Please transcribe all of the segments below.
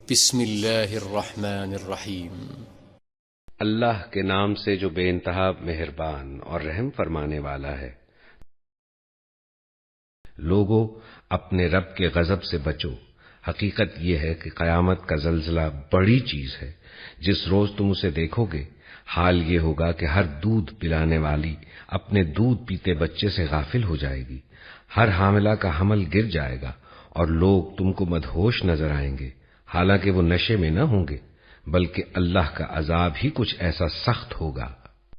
بسم اللہ الرحمن الرحیم۔ اللہ کے نام سے جو بے انتہا مہربان اور رحم فرمانے والا ہے۔ لوگو، اپنے رب کے غضب سے بچو۔ حقیقت یہ ہے کہ قیامت کا زلزلہ بڑی چیز ہے۔ جس روز تم اسے دیکھو گے، حال یہ ہوگا کہ ہر دودھ پلانے والی اپنے دودھ پیتے بچے سے غافل ہو جائے گی، ہر حاملہ کا حمل گر جائے گا، اور لوگ تم کو مدہوش نظر آئیں گے، حالانکہ وہ نشے میں نہ ہوں گے، بلکہ اللہ کا عذاب ہی کچھ ایسا سخت ہوگا۔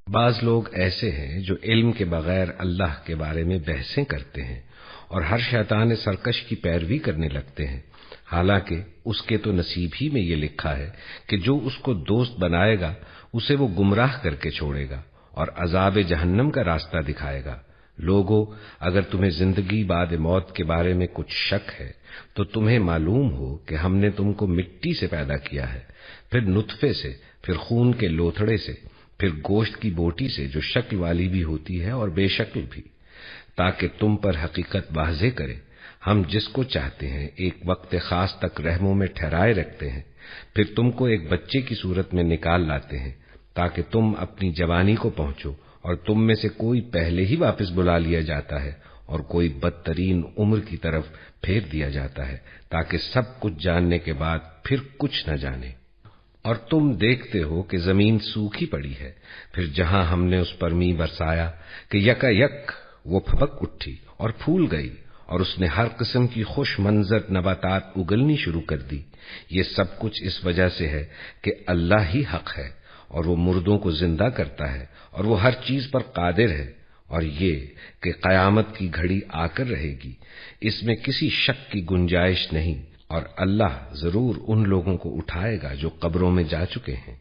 بعض لوگ ایسے ہیں جو علم کے بغیر اللہ کے بارے میں بحثیں کرتے ہیں اور ہر شیطان سرکش کی پیروی کرنے لگتے ہیں، حالانکہ اس کے تو نصیب ہی میں یہ لکھا ہے کہ جو اس کو دوست بنائے گا اسے وہ گمراہ کر کے چھوڑے گا اور عذاب جہنم کا راستہ دکھائے گا۔ لوگو، اگر تمہیں زندگی بعد موت کے بارے میں کچھ شک ہے تو تمہیں معلوم ہو کہ ہم نے تم کو مٹی سے پیدا کیا ہے، پھر نطفے سے، پھر خون کے لوتھڑے سے، پھر گوشت کی بوٹی سے جو شکل والی بھی ہوتی ہے اور بے شکل بھی، تاکہ تم پر حقیقت واضح کرے۔ ہم جس کو چاہتے ہیں ایک وقت خاص تک رحموں میں ٹھہرائے رکھتے ہیں، پھر تم کو ایک بچے کی صورت میں نکال لاتے ہیں تاکہ تم اپنی جوانی کو پہنچو، اور تم میں سے کوئی پہلے ہی واپس بلا لیا جاتا ہے اور کوئی بدترین عمر کی طرف پھیر دیا جاتا ہے، تاکہ سب کچھ جاننے کے بعد پھر کچھ نہ جانے۔ اور تم دیکھتے ہو کہ زمین سوکھی پڑی ہے، پھر جہاں ہم نے اس پر می برسایا کہ یکا یک وہ پھپک اٹھی اور پھول گئی، اور اس نے ہر قسم کی خوش منظر نباتات اگلنی شروع کر دی۔ یہ سب کچھ اس وجہ سے ہے کہ اللہ ہی حق ہے، اور وہ مردوں کو زندہ کرتا ہے، اور وہ ہر چیز پر قادر ہے، اور یہ کہ قیامت کی گھڑی آ کر رہے گی، اس میں کسی شک کی گنجائش نہیں، اور اللہ ضرور ان لوگوں کو اٹھائے گا جو قبروں میں جا چکے ہیں۔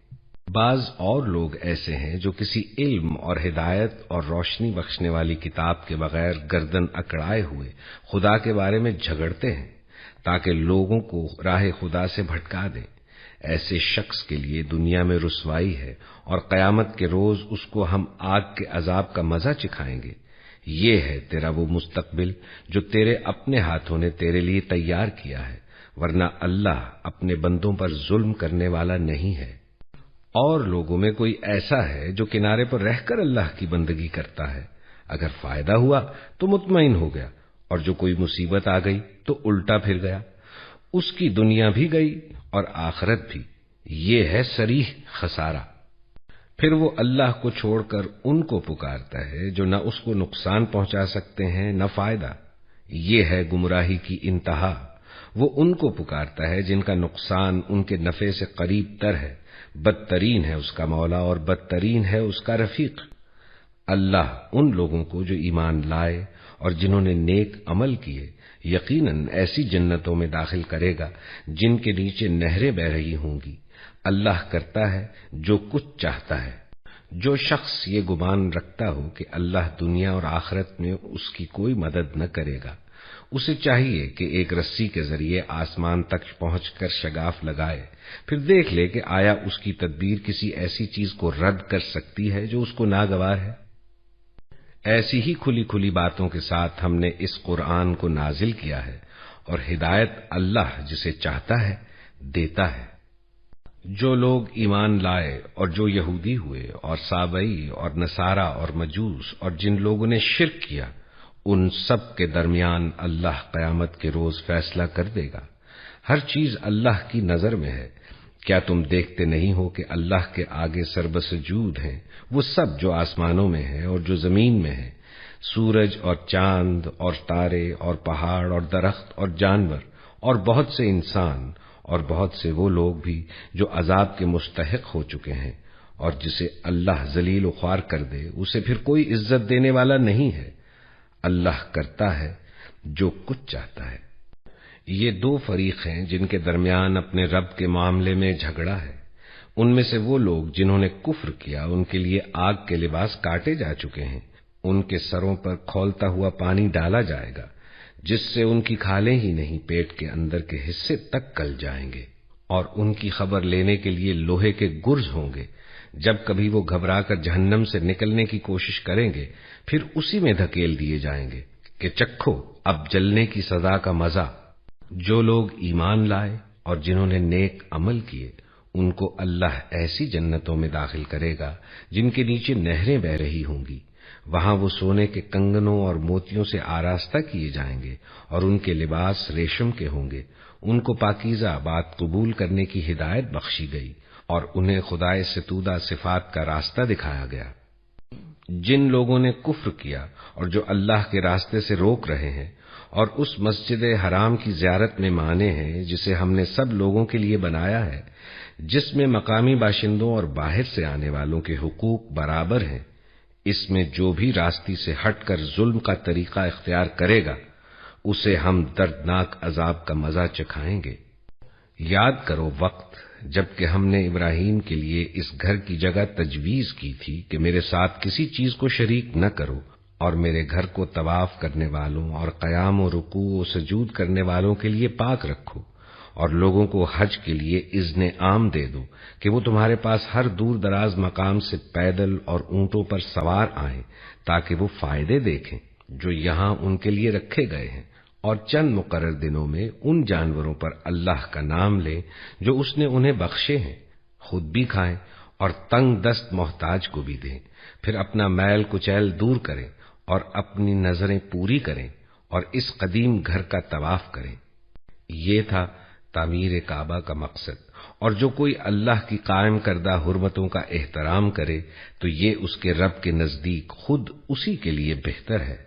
بعض اور لوگ ایسے ہیں جو کسی علم اور ہدایت اور روشنی بخشنے والی کتاب کے بغیر گردن اکڑائے ہوئے خدا کے بارے میں جھگڑتے ہیں تاکہ لوگوں کو راہ خدا سے بھٹکا دیں۔ ایسے شخص کے لیے دنیا میں رسوائی ہے، اور قیامت کے روز اس کو ہم آگ کے عذاب کا مزہ چکھائیں گے۔ یہ ہے تیرا وہ مستقبل جو تیرے اپنے ہاتھوں نے تیرے لیے تیار کیا ہے، ورنہ اللہ اپنے بندوں پر ظلم کرنے والا نہیں ہے۔ اور لوگوں میں کوئی ایسا ہے جو کنارے پر رہ کر اللہ کی بندگی کرتا ہے، اگر فائدہ ہوا تو مطمئن ہو گیا، اور جو کوئی مصیبت آ گئی تو الٹا پھر گیا، اس کی دنیا بھی گئی اور آخرت بھی۔ یہ ہے صریح خسارہ۔ پھر وہ اللہ کو چھوڑ کر ان کو پکارتا ہے جو نہ اس کو نقصان پہنچا سکتے ہیں نہ فائدہ۔ یہ ہے گمراہی کی انتہا۔ وہ ان کو پکارتا ہے جن کا نقصان ان کے نفع سے قریب تر ہے، بدترین ہے اس کا مولا اور بدترین ہے اس کا رفیق۔ اللہ ان لوگوں کو جو ایمان لائے اور جنہوں نے نیک عمل کیے یقیناً ایسی جنتوں میں داخل کرے گا جن کے نیچے نہریں بہہ رہی ہوں گی۔ اللہ کرتا ہے جو کچھ چاہتا ہے۔ جو شخص یہ گمان رکھتا ہو کہ اللہ دنیا اور آخرت میں اس کی کوئی مدد نہ کرے گا، اسے چاہیے کہ ایک رسی کے ذریعے آسمان تک پہنچ کر شگاف لگائے، پھر دیکھ لے کہ آیا اس کی تدبیر کسی ایسی چیز کو رد کر سکتی ہے جو اس کو ناگوار ہے۔ ایسی ہی کھلی کھلی باتوں کے ساتھ ہم نے اس قرآن کو نازل کیا ہے، اور ہدایت اللہ جسے چاہتا ہے دیتا ہے۔ جو لوگ ایمان لائے اور جو یہودی ہوئے اور سابئی اور نصارہ اور مجوس اور جن لوگوں نے شرک کیا، ان سب کے درمیان اللہ قیامت کے روز فیصلہ کر دے گا۔ ہر چیز اللہ کی نظر میں ہے۔ کیا تم دیکھتے نہیں ہو کہ اللہ کے آگے سربسجود ہیں وہ سب جو آسمانوں میں ہیں اور جو زمین میں ہیں، سورج اور چاند اور تارے اور پہاڑ اور درخت اور جانور اور بہت سے انسان اور بہت سے وہ لوگ بھی جو عذاب کے مستحق ہو چکے ہیں، اور جسے اللہ ذلیل و خوار کر دے اسے پھر کوئی عزت دینے والا نہیں ہے۔ اللہ کرتا ہے جو کچھ چاہتا ہے۔ یہ دو فریق ہیں جن کے درمیان اپنے رب کے معاملے میں جھگڑا ہے۔ ان میں سے وہ لوگ جنہوں نے کفر کیا ان کے لیے آگ کے لباس کاٹے جا چکے ہیں، ان کے سروں پر کھولتا ہوا پانی ڈالا جائے گا جس سے ان کی کھالیں ہی نہیں پیٹ کے اندر کے حصے تک گل جائیں گے، اور ان کی خبر لینے کے لیے لوہے کے گرز ہوں گے۔ جب کبھی وہ گھبرا کر جہنم سے نکلنے کی کوشش کریں گے پھر اسی میں دھکیل دیے جائیں گے کہ چکھو اب جلنے کی سزا کا مزہ۔ جو لوگ ایمان لائے اور جنہوں نے نیک عمل کیے ان کو اللہ ایسی جنتوں میں داخل کرے گا جن کے نیچے نہریں بہہ رہی ہوں گی. وہاں وہ سونے کے کنگنوں اور موتیوں سے آراستہ کیے جائیں گے اور ان کے لباس ریشم کے ہوں گے. ان کو پاکیزہ بات قبول کرنے کی ہدایت بخشی گئی اور انہیں خدائے ستودہ صفات کا راستہ دکھایا گیا. جن لوگوں نے کفر کیا اور جو اللہ کے راستے سے روک رہے ہیں اور اس مسجد حرام کی زیارت میں مانے ہیں جسے ہم نے سب لوگوں کے لیے بنایا ہے، جس میں مقامی باشندوں اور باہر سے آنے والوں کے حقوق برابر ہیں، اس میں جو بھی راستے سے ہٹ کر ظلم کا طریقہ اختیار کرے گا اسے ہم دردناک عذاب کا مزہ چکھائیں گے. یاد کرو وقت جبکہ ہم نے ابراہیم کے لیے اس گھر کی جگہ تجویز کی تھی کہ میرے ساتھ کسی چیز کو شریک نہ کرو اور میرے گھر کو طواف کرنے والوں اور قیام و رکوع و سجود کرنے والوں کے لیے پاک رکھو، اور لوگوں کو حج کے لیے اذن عام دے دو کہ وہ تمہارے پاس ہر دور دراز مقام سے پیدل اور اونٹوں پر سوار آئیں تاکہ وہ فائدے دیکھیں جو یہاں ان کے لیے رکھے گئے ہیں، اور چند مقرر دنوں میں ان جانوروں پر اللہ کا نام لیں جو اس نے انہیں بخشے ہیں، خود بھی کھائیں اور تنگ دست محتاج کو بھی دیں، پھر اپنا میل کچیل دور کریں اور اپنی نظریں پوری کریں اور اس قدیم گھر کا طواف کریں. یہ تھا تعمیر کعبہ کا مقصد، اور جو کوئی اللہ کی قائم کردہ حرمتوں کا احترام کرے تو یہ اس کے رب کے نزدیک خود اسی کے لیے بہتر ہے.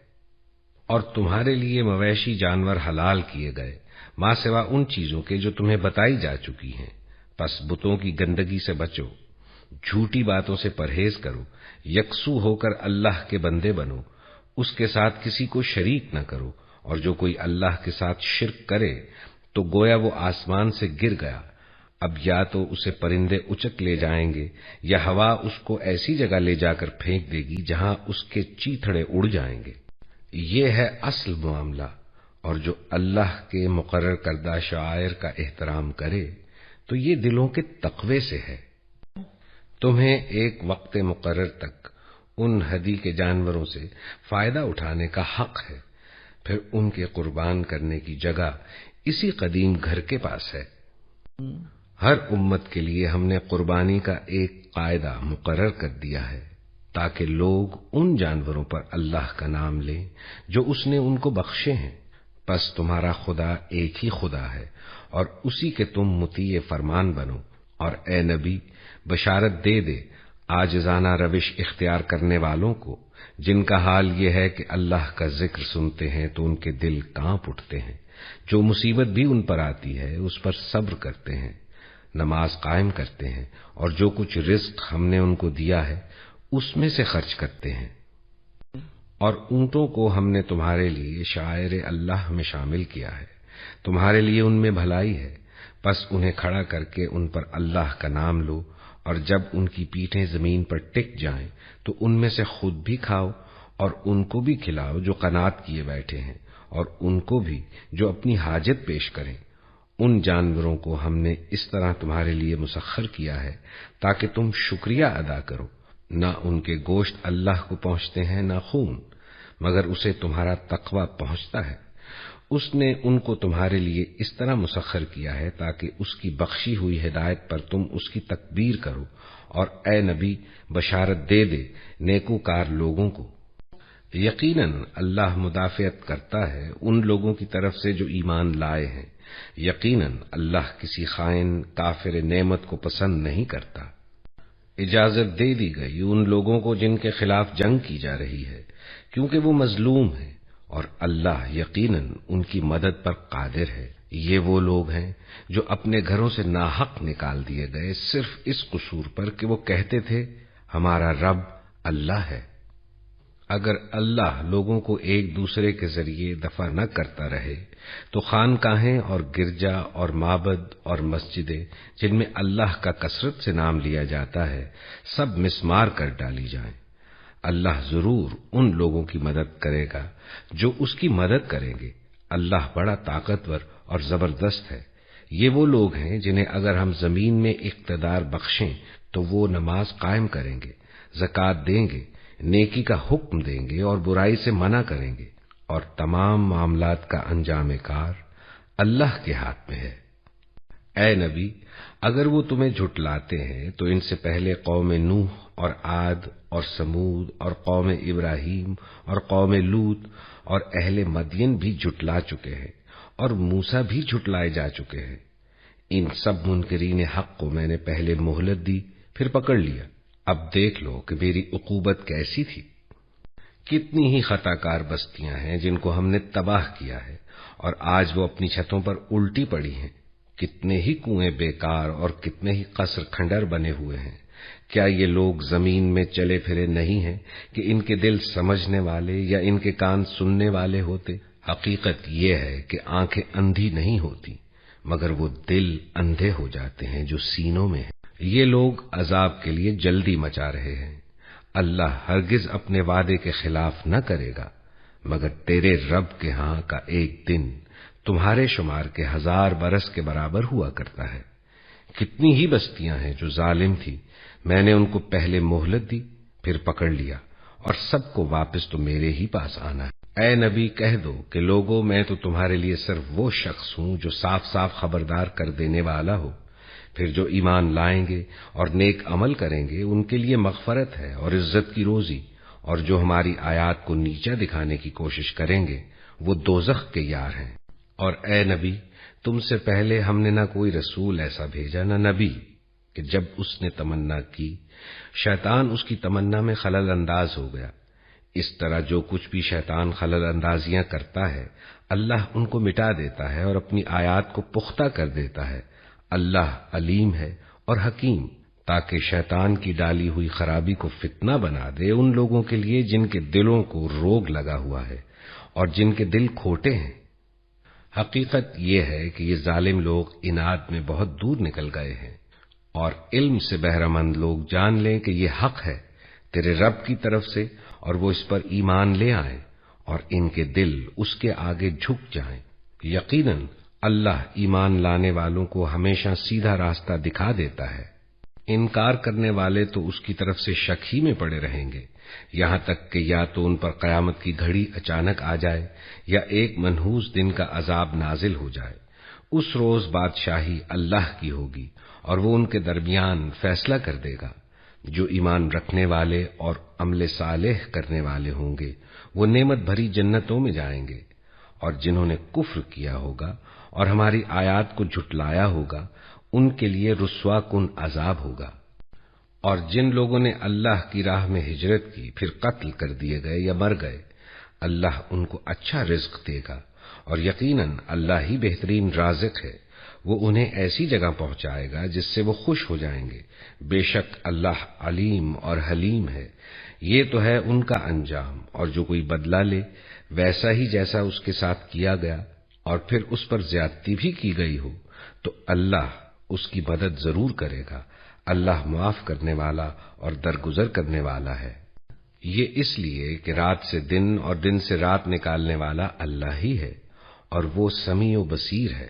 اور تمہارے لیے مویشی جانور حلال کیے گئے ماں سوا ان چیزوں کے جو تمہیں بتائی جا چکی ہیں، پس بتوں کی گندگی سے بچو، جھوٹی باتوں سے پرہیز کرو، یکسو ہو کر اللہ کے بندے بنو، اس کے ساتھ کسی کو شریک نہ کرو، اور جو کوئی اللہ کے ساتھ شرک کرے تو گویا وہ آسمان سے گر گیا. اب یا تو اسے پرندے اچک لے جائیں گے یا ہوا اس کو ایسی جگہ لے جا کر پھینک دے گی جہاں اس کے چیتھڑے اڑ جائیں گے. یہ ہے اصل معاملہ، اور جو اللہ کے مقرر کردہ شعائر کا احترام کرے تو یہ دلوں کے تقوی سے ہے. تمہیں ایک وقت مقرر تک ان ہدی کے جانوروں سے فائدہ اٹھانے کا حق ہے، پھر ان کے قربان کرنے کی جگہ اسی قدیم گھر کے پاس ہے. ہر امت کے لیے ہم نے قربانی کا ایک قاعدہ مقرر کر دیا ہے تاکہ لوگ ان جانوروں پر اللہ کا نام لیں جو اس نے ان کو بخشے ہیں. پس تمہارا خدا ایک ہی خدا ہے اور اسی کے تم مطیع فرمان بنو. اور اے نبی بشارت دے دے عاجزانہ روش اختیار کرنے والوں کو جن کا حال یہ ہے کہ اللہ کا ذکر سنتے ہیں تو ان کے دل کانپ اٹھتے ہیں، جو مصیبت بھی ان پر آتی ہے اس پر صبر کرتے ہیں، نماز قائم کرتے ہیں، اور جو کچھ رزق ہم نے ان کو دیا ہے اس میں سے خرچ کرتے ہیں. اور اونٹوں کو ہم نے تمہارے لیے شعائر اللہ میں شامل کیا ہے، تمہارے لیے ان میں بھلائی ہے، پس انہیں کھڑا کر کے ان پر اللہ کا نام لو، اور جب ان کی پیٹھیں زمین پر ٹک جائیں تو ان میں سے خود بھی کھاؤ اور ان کو بھی کھلاؤ جو قناعت کیے بیٹھے ہیں، اور ان کو بھی جو اپنی حاجت پیش کریں. ان جانوروں کو ہم نے اس طرح تمہارے لیے مسخر کیا ہے تاکہ تم شکریہ ادا کرو. نہ ان کے گوشت اللہ کو پہنچتے ہیں نہ خون، مگر اسے تمہارا تقوی پہنچتا ہے. اس نے ان کو تمہارے لیے اس طرح مسخر کیا ہے تاکہ اس کی بخشی ہوئی ہدایت پر تم اس کی تکبیر کرو. اور اے نبی بشارت دے دے نیکوکار لوگوں کو، یقیناً اللہ مدافعت کرتا ہے ان لوگوں کی طرف سے جو ایمان لائے ہیں. یقیناً اللہ کسی خائن کافر نعمت کو پسند نہیں کرتا. اجازت دے دی گئی ان لوگوں کو جن کے خلاف جنگ کی جا رہی ہے کیونکہ وہ مظلوم ہیں، اور اللہ یقیناً ان کی مدد پر قادر ہے. یہ وہ لوگ ہیں جو اپنے گھروں سے ناحق نکال دیے گئے صرف اس قصور پر کہ وہ کہتے تھے ہمارا رب اللہ ہے. اگر اللہ لوگوں کو ایک دوسرے کے ذریعے دفع نہ کرتا رہے تو خانقاہیں اور گرجا اور معبد اور مسجدیں جن میں اللہ کا کثرت سے نام لیا جاتا ہے سب مسمار کر ڈالی جائیں. اللہ ضرور ان لوگوں کی مدد کرے گا جو اس کی مدد کریں گے. اللہ بڑا طاقتور اور زبردست ہے. یہ وہ لوگ ہیں جنہیں اگر ہم زمین میں اقتدار بخشیں تو وہ نماز قائم کریں گے، زکوٰۃ دیں گے، نیکی کا حکم دیں گے اور برائی سے منع کریں گے، اور تمام معاملات کا انجام کار اللہ کے ہاتھ میں ہے. اے نبی، اگر وہ تمہیں جھٹلاتے ہیں تو ان سے پہلے قوم نوح اور عاد اور سمود اور قوم ابراہیم اور قوم لوط اور اہل مدین بھی جھٹلا چکے ہیں، اور موسیٰ بھی جھٹلائے جا چکے ہیں۔ ان سب منکرین حق کو میں نے پہلے مہلت دی، پھر پکڑ لیا۔ اب دیکھ لو کہ میری عقوبت کیسی تھی۔ کتنی ہی خطا کار بستیاں ہیں جن کو ہم نے تباہ کیا ہے، اور آج وہ اپنی چھتوں پر الٹی پڑی ہیں۔ کتنے ہی کنویں بیکار اور کتنے ہی قصر کھنڈر بنے ہوئے ہیں۔ کیا یہ لوگ زمین میں چلے پھرے نہیں ہیں کہ ان کے دل سمجھنے والے یا ان کے کان سننے والے ہوتے؟ حقیقت یہ ہے کہ آنکھیں اندھی نہیں ہوتی، مگر وہ دل اندھے ہو جاتے ہیں جو سینوں میں ہیں۔ یہ لوگ عذاب کے لیے جلدی مچا رہے ہیں۔ اللہ ہرگز اپنے وعدے کے خلاف نہ کرے گا، مگر تیرے رب کے ہاں کا ایک دن تمہارے شمار کے 1000 برس کے برابر ہوا کرتا ہے۔ کتنی ہی بستیاں ہیں جو ظالم تھی، میں نے ان کو پہلے مہلت دی، پھر پکڑ لیا، اور سب کو واپس تو میرے ہی پاس آنا ہے۔ اے نبی، کہہ دو کہ لوگو، میں تو تمہارے لیے صرف وہ شخص ہوں جو صاف صاف خبردار کر دینے والا ہو۔ پھر جو ایمان لائیں گے اور نیک عمل کریں گے ان کے لیے مغفرت ہے اور عزت کی روزی، اور جو ہماری آیات کو نیچا دکھانے کی کوشش کریں گے وہ دوزخ کے یار ہیں۔ اور اے نبی، تم سے پہلے ہم نے نہ کوئی رسول ایسا بھیجا نہ نبی کہ جب اس نے تمنا کی شیطان اس کی تمنا میں خلل انداز ہو گیا۔ اس طرح جو کچھ بھی شیطان خلل اندازیاں کرتا ہے اللہ ان کو مٹا دیتا ہے اور اپنی آیات کو پختہ کر دیتا ہے۔ اللہ علیم ہے اور حکیم، تاکہ شیطان کی ڈالی ہوئی خرابی کو فتنہ بنا دے ان لوگوں کے لیے جن کے دلوں کو روگ لگا ہوا ہے اور جن کے دل کھوٹے ہیں۔ حقیقت یہ ہے کہ یہ ظالم لوگ عناد میں بہت دور نکل گئے ہیں، اور علم سے بہرہ مند لوگ جان لیں کہ یہ حق ہے تیرے رب کی طرف سے، اور وہ اس پر ایمان لے آئیں اور ان کے دل اس کے آگے جھک جائیں۔ یقیناً اللہ ایمان لانے والوں کو ہمیشہ سیدھا راستہ دکھا دیتا ہے۔ انکار کرنے والے تو اس کی طرف سے شک ہی میں پڑے رہیں گے، یہاں تک کہ یا تو ان پر قیامت کی گھڑی اچانک آ جائے یا ایک منحوس دن کا عذاب نازل ہو جائے۔ اس روز بادشاہی اللہ کی ہوگی اور وہ ان کے درمیان فیصلہ کر دے گا۔ جو ایمان رکھنے والے اور عمل صالح کرنے والے ہوں گے وہ نعمت بھری جنتوں میں جائیں گے، اور جنہوں نے کفر کیا ہوگا اور ہماری آیات کو جھٹلایا ہوگا ان کے لیے رسوا کن عذاب ہوگا۔ اور جن لوگوں نے اللہ کی راہ میں ہجرت کی پھر قتل کر دیے گئے یا مر گئے، اللہ ان کو اچھا رزق دے گا، اور یقیناً اللہ ہی بہترین رازق ہے۔ وہ انہیں ایسی جگہ پہنچائے گا جس سے وہ خوش ہو جائیں گے۔ بے شک اللہ علیم اور حلیم ہے۔ یہ تو ہے ان کا انجام، اور جو کوئی بدلہ لے ویسا ہی جیسا اس کے ساتھ کیا گیا اور پھر اس پر زیادتی بھی کی گئی ہو تو اللہ اس کی مدد ضرور کرے گا۔ اللہ معاف کرنے والا اور درگزر کرنے والا ہے۔ یہ اس لیے کہ رات سے دن اور دن سے رات نکالنے والا اللہ ہی ہے، اور وہ سمیع و بصیر ہے۔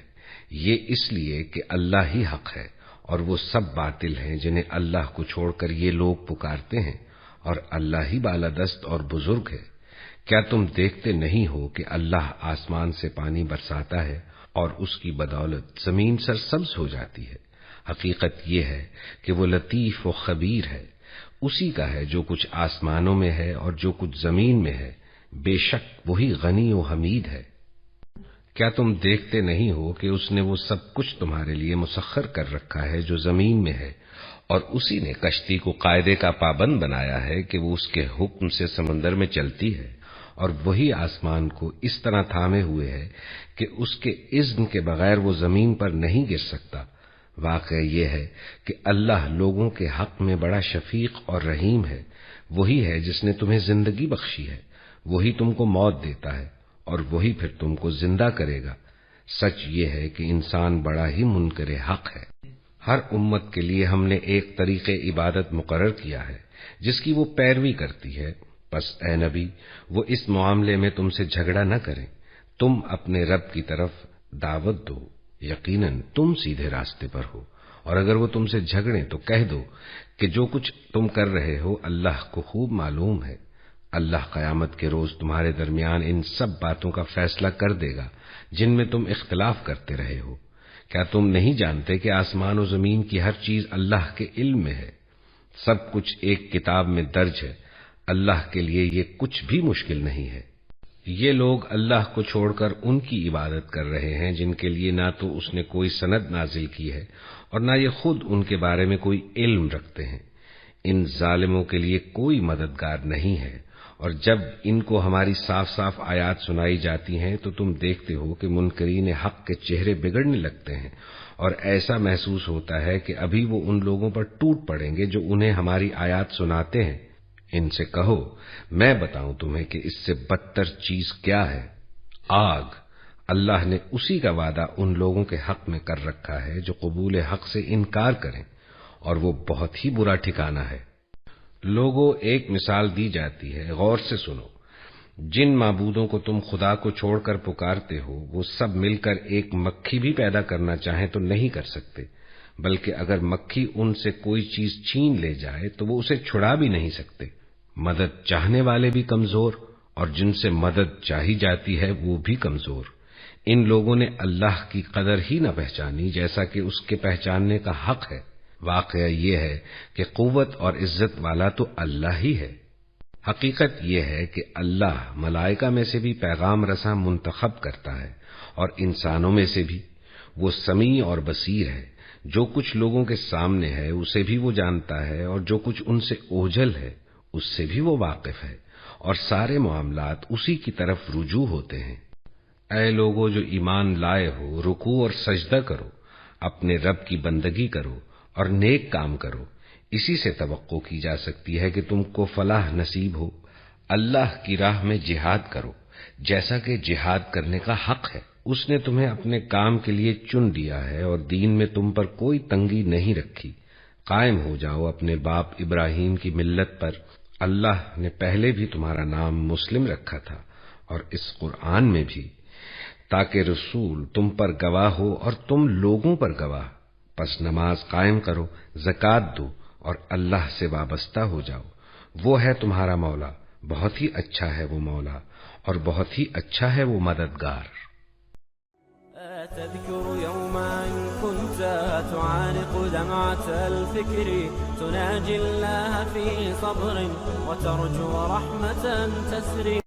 یہ اس لیے کہ اللہ ہی حق ہے اور وہ سب باطل ہیں جنہیں اللہ کو چھوڑ کر یہ لوگ پکارتے ہیں، اور اللہ ہی بالادست اور بزرگ ہے۔ کیا تم دیکھتے نہیں ہو کہ اللہ آسمان سے پانی برساتا ہے اور اس کی بدولت زمین سرسبز ہو جاتی ہے؟ حقیقت یہ ہے کہ وہ لطیف و خبیر ہے۔ اسی کا ہے جو کچھ آسمانوں میں ہے اور جو کچھ زمین میں ہے، بے شک وہی غنی و حمید ہے۔ کیا تم دیکھتے نہیں ہو کہ اس نے وہ سب کچھ تمہارے لیے مسخر کر رکھا ہے جو زمین میں ہے، اور اسی نے کشتی کو قاعدے کا پابند بنایا ہے کہ وہ اس کے حکم سے سمندر میں چلتی ہے، اور وہی آسمان کو اس طرح تھامے ہوئے ہے کہ اس کے اذن کے بغیر وہ زمین پر نہیں گر سکتا۔ واقعہ یہ ہے کہ اللہ لوگوں کے حق میں بڑا شفیق اور رحیم ہے۔ وہی ہے جس نے تمہیں زندگی بخشی ہے، وہی تم کو موت دیتا ہے، اور وہی پھر تم کو زندہ کرے گا۔ سچ یہ ہے کہ انسان بڑا ہی منکر حق ہے۔ ہر امت کے لیے ہم نے ایک طریقے عبادت مقرر کیا ہے جس کی وہ پیروی کرتی ہے، پس اے نبی وہ اس معاملے میں تم سے جھگڑا نہ کریں، تم اپنے رب کی طرف دعوت دو، یقیناً تم سیدھے راستے پر ہو۔ اور اگر وہ تم سے جھگڑیں تو کہہ دو کہ جو کچھ تم کر رہے ہو اللہ کو خوب معلوم ہے۔ اللہ قیامت کے روز تمہارے درمیان ان سب باتوں کا فیصلہ کر دے گا جن میں تم اختلاف کرتے رہے ہو۔ کیا تم نہیں جانتے کہ آسمان و زمین کی ہر چیز اللہ کے علم میں ہے؟ سب کچھ ایک کتاب میں درج ہے۔ اللہ کے لیے یہ کچھ بھی مشکل نہیں ہے۔ یہ لوگ اللہ کو چھوڑ کر ان کی عبادت کر رہے ہیں جن کے لیے نہ تو اس نے کوئی سند نازل کی ہے اور نہ یہ خود ان کے بارے میں کوئی علم رکھتے ہیں۔ ان ظالموں کے لیے کوئی مددگار نہیں ہے، اور جب ان کو ہماری صاف صاف آیات سنائی جاتی ہیں تو تم دیکھتے ہو کہ منکرین حق کے چہرے بگڑنے لگتے ہیں، اور ایسا محسوس ہوتا ہے کہ ابھی وہ ان لوگوں پر ٹوٹ پڑیں گے جو انہیں ہماری آیات سناتے ہیں۔ ان سے کہو، میں بتاؤں تمہیں کہ اس سے بدتر چیز کیا ہے؟ آگ۔ اللہ نے اسی کا وعدہ ان لوگوں کے حق میں کر رکھا ہے جو قبول حق سے انکار کریں، اور وہ بہت ہی برا ٹھکانہ ہے۔ لوگوں، ایک مثال دی جاتی ہے، غور سے سنو۔ جن معبودوں کو تم خدا کو چھوڑ کر پکارتے ہو وہ سب مل کر ایک مکھی بھی پیدا کرنا چاہیں تو نہیں کر سکتے، بلکہ اگر مکھی ان سے کوئی چیز چھین لے جائے تو وہ اسے چھڑا بھی نہیں سکتے۔ مدد چاہنے والے بھی کمزور، اور جن سے مدد چاہی جاتی ہے وہ بھی کمزور۔ ان لوگوں نے اللہ کی قدر ہی نہ پہچانی جیسا کہ اس کے پہچاننے کا حق ہے۔ واقعہ یہ ہے کہ قوت اور عزت والا تو اللہ ہی ہے۔ حقیقت یہ ہے کہ اللہ ملائکہ میں سے بھی پیغام رساں منتخب کرتا ہے، اور انسانوں میں سے بھی۔ وہ سمیع اور بصیر ہے۔ جو کچھ لوگوں کے سامنے ہے اسے بھی وہ جانتا ہے، اور جو کچھ ان سے اوجھل ہے اس سے بھی وہ واقف ہے، اور سارے معاملات اسی کی طرف رجوع ہوتے ہیں۔ اے لوگو جو ایمان لائے ہو، رکوع اور سجدہ کرو، اپنے رب کی بندگی کرو اور نیک کام کرو، اسی سے توقع کی جا سکتی ہے کہ تم کو فلاح نصیب ہو۔ اللہ کی راہ میں جہاد کرو جیسا کہ جہاد کرنے کا حق ہے۔ اس نے تمہیں اپنے کام کے لیے چن لیا ہے اور دین میں تم پر کوئی تنگی نہیں رکھی۔ قائم ہو جاؤ اپنے باپ ابراہیم کی ملت پر۔ اللہ نے پہلے بھی تمہارا نام مسلم رکھا تھا، اور اس قرآن میں بھی، تاکہ رسول تم پر گواہ ہو اور تم لوگوں پر گواہ۔ پس نماز قائم کرو، زکوٰۃ دو اور اللہ سے وابستہ ہو جاؤ۔ وہ ہے تمہارا مولا، بہت ہی اچھا ہے وہ مولا، اور بہت ہی اچھا ہے وہ مددگار۔ تذكر يوما كنت تعانق دمعة الفكر تناجي الله في صبر وترجو رحمة تسري